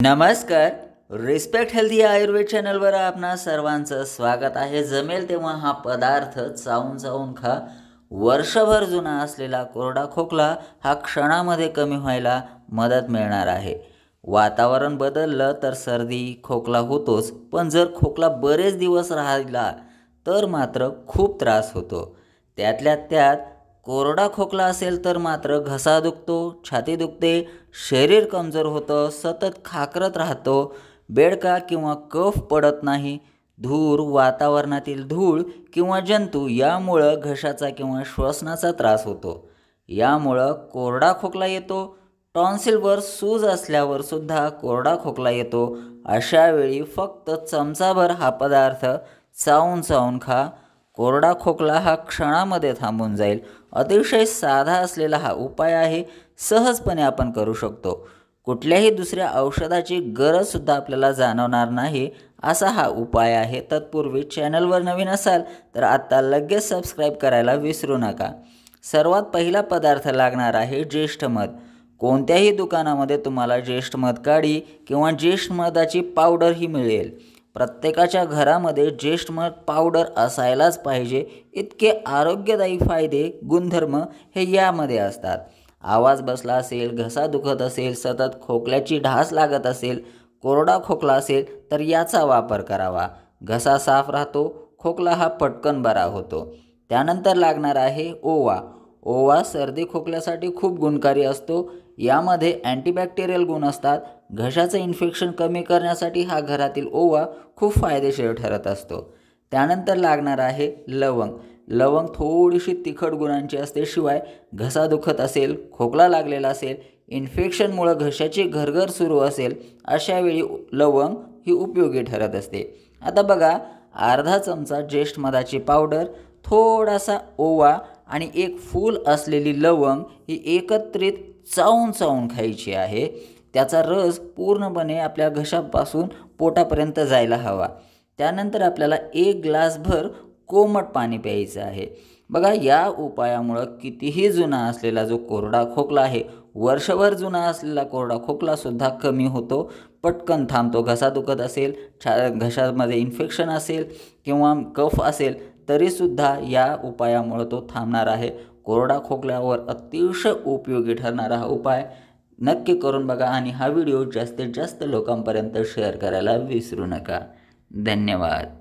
नमस्कार. Respect health या आयुर्वेद चॅनलवर आपणा सर्वांचं स्वागत आहे. जमेल तेव्हा हा पदार्थ चावून चावून खा. वर्षभर जुना असलेला कोरडा खोकला हा क्षणामध्ये कमी व्हायला मदत मिळणार आहे. वातावरण बदललं तर सर्दी खोकला होतोच, पण जर खोकला बरेच दिवस राहिला तर मात्र खूप त्रास होतो. त्यातल्या त्यात कोरडा खोकला असेल तर मात्र घसा दुखतो, छाती दुखते, शरीर कमजोर होतं, सतत खाकरत राहतो, बेडका किंवा कफ पडत नाही, धूर, वातावरणातील धूळ किंवा जंतू यामुळं घशाचा किंवा श्वसनाचा त्रास होतो. यामुळं कोरडा खोकला येतो. टॉन्सिलवर सूज असल्यावर सुद्धा कोरडा खोकला येतो. अशा वेळी फक्त चमचाभर हा पदार्थ चावून चावून खा. कोरडा खोकला हा क्षणामध्ये थांबून जाईल. अतिशय साधा असलेला हा उपाय आहे. सहजपणे आपण करू शकतो. कुठल्याही दुसऱ्या औषधाची गरजसुद्धा आपल्याला जाणवणार नाही असा हा उपाय आहे. तत्पूर्वी चॅनलवर नवीन असाल तर आत्ता लगेच सबस्क्राईब करायला विसरू नका. सर्वात पहिला पदार्थ लागणार आहे ज्येष्ठ मध. कोणत्याही दुकानामध्ये तुम्हाला ज्येष्ठ मध काढी किंवा ज्येष्ठ मधाची पावडरही मिळेल. प्रत्येकाच्या घरामध्ये ज्येष्ठ मध पावडर असायलाच पाहिजे. इतके आरोग्यदायी फायदे गुणधर्म हे यामध्ये असतात. आवाज बसला असेल, घसा दुखत असेल, सतत खोकल्याची ढास लागत असेल, कोरडा खोकला असेल तर याचा वापर करावा. घसा साफ राहतो, खोकला हा पटकन बरा होतो. त्यानंतर लागणार आहे ओवा. ओवा सर्दी खोकल्यासाठी खूप गुणकारी असतो. यामध्ये अँटीबॅक्टेरियल गुण असतात. घशाचं इन्फेक्शन कमी करण्यासाठी हा घरातील ओवा खूप फायदेशीर ठरत असतो. त्यानंतर लागणार आहे लवंग. लवंग थोडीशी तिखट गुणांची असते. शिवाय घसा दुखत असेल, खोकला लागलेला असेल, इन्फेक्शनमुळं घशाची घरघर सुरू असेल, अशा वेळी लवंग ही उपयोगी ठरत असते. आता बघा, अर्धा चमचा ज्येष्ठ मधाची पावडर, थोडासा ओवा आणि एक फूल असलेली लवंग ही एकत्रित चावून चावून खायची आहे. त्याचा रस पूर्णपणे आपल्या घशापासून पोटापर्यंत जायला हवा. त्यानंतर आपल्याला 1 ग्लासभर कोमट पाणी प्यायचं आहे. बघा, या उपायामुळं कितीही जुना असलेला जो कोरडा खोकला आहे, वर्षभर जुना असलेला कोरडा खोकलासुद्धा कमी होतो, पटकन थांबतो. घसा दुखत असेल, घशामध्ये इन्फेक्शन असेल किंवा कफ असेल तरीसुद्धा या उपायामुळं तो थांबणार आहे. कोरडा खोकल्यावर अतिशय उपयोगी ठरणारा हा उपाय नक्की करून बघा आणि हा व्हिडिओ जास्तीत जास्त लोकांपर्यंत शेअर करायला विसरू नका. धन्यवाद.